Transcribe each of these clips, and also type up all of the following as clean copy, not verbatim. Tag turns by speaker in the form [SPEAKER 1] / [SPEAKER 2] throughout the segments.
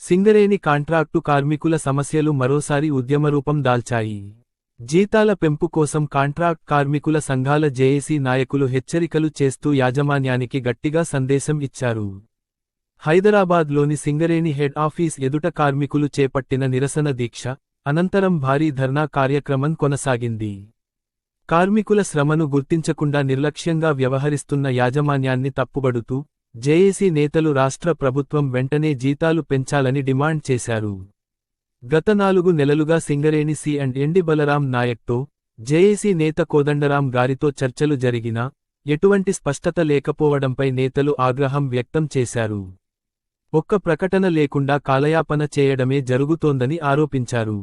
[SPEAKER 1] Singareni contract కార్మికుల సమస్యలు మరోసారి ఉద్యమరూపం దాల్చాయి. జీతాల పెంపు కోసం కాంట్రాక్ట్ కార్మికుల సంఘాల జేఏసీ నాయకులు హెచ్చరికలు చేస్తూ యాజమాన్యానికి గట్టిగా సందేశం ఇచ్చారు. హైదరాబాద్లోని సింగరేణి హెడ్ ఆఫీస్ ఎదుట కార్మికులు చేపట్టిన నిరసన దీక్ష అనంతరం భారీ ధర్నా కార్యక్రమం కొనసాగింది. కార్మికుల శ్రమను గుర్తించకుండా నిర్లక్ష్యంగా వ్యవహరిస్తున్న యాజమాన్యాన్ని తప్పుబడుతూ జేఏసీ నేతలు రాష్ట్ర ప్రభుత్వం వెంటనే జీతాలు పెంచాలని డిమాండ్ చేశారు. గత 4 నెలలుగా సింగరేణి సి&ఎం బలరాం నాయక్తో, జేఏసీ నేత కోదండరాం గారితో చర్చలు జరిగినా ఎటువంటి స్పష్టత లేకపోవడంపై నేతలు ఆగ్రహం వ్యక్తం చేశారు. ఒక్క ప్రకటన లేకుండా కాలయాపన చేయడమే జరుగుతోందని ఆరోపించారు.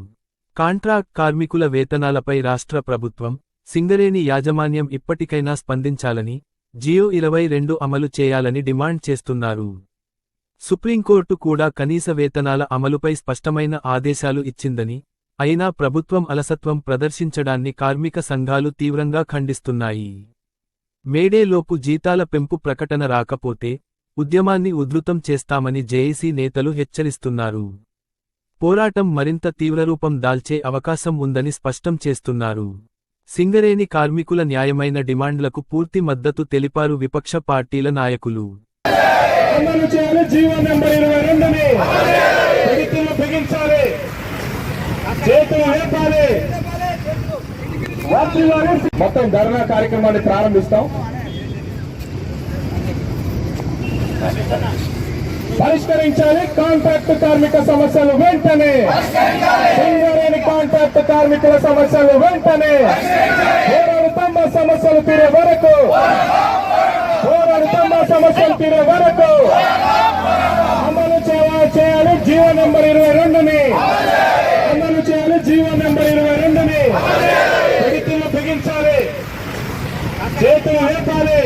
[SPEAKER 1] కాంట్రాక్ట్ కార్మికుల వేతనాలపై రాష్ట్ర ప్రభుత్వం, సింగరేణి యాజమాన్యం ఇప్పటికైనా స్పందించాలని, జియో 22 అమలు చేయాలని డిమాండ్ చేస్తున్నారు. సుప్రీంకోర్టు కూడా కనీస వేతనాల అమలుపై స్పష్టమైన ఆదేశాలు ఇచ్చిందని, అయినా ప్రభుత్వం అలసత్వం ప్రదర్శించడాన్ని కార్మిక సంఘాలు తీవ్రంగా ఖండిస్తున్నాయి. మేడేలోపు జీతాల పెంపు ప్రకటన రాకపోతే ఉద్యమాన్ని ఉధృతం చేస్తామని జేఏసీ నేతలు హెచ్చరిస్తున్నారు. పోరాటం మరింత తీవ్రరూపం దాల్చే అవకాశం ఉందని స్పష్టం చేస్తున్నారు. సింగరేణి కార్మికుల న్యాయమైన డిమాండ్లకు పూర్తి మద్దతు తెలిపారు విపక్ష పార్టీల నాయకులు.
[SPEAKER 2] మొత్తం ధర్నా కార్యక్రమాన్ని ప్రారంభిస్తాం. పరిష్కరించాలి కాంట్రాక్ట్ కార్మిక సమస్యలు వెంటనే. సింగరేణి కాంట్రాక్ట్ కార్మికుల సమస్యలు వెంటనే. పోరాడుతున్న సమస్యలు తీరే వరకు, పోరాడుతున్న సమస్యలు తీరే వరకు అమలు చేయాలి జీవో నెంబర్ 22ని. అమలు చేయాలి జీవో నెంబర్ 22ని. పిడికిళ్ళు బిగించాలి, చేతులు లేపాలి.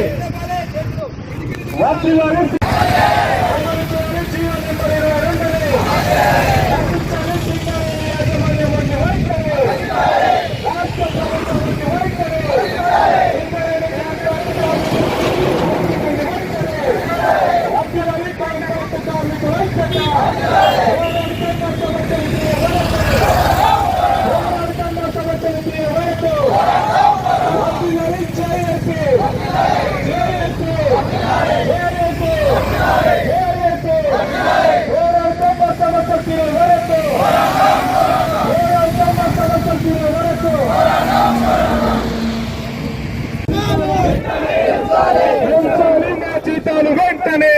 [SPEAKER 2] జీతాలు వెంటనే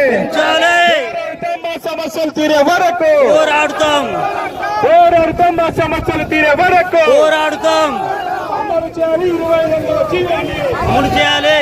[SPEAKER 2] సమస్యలు తీరే వరకు
[SPEAKER 3] పోరాడుతాం.
[SPEAKER 2] పోరాడుతున్న సమస్యలు తీరే వరకు
[SPEAKER 3] పోరాడుతాం.
[SPEAKER 2] అమలు చేయాలి 22 జీవోని.
[SPEAKER 3] అమలు చేయాలి.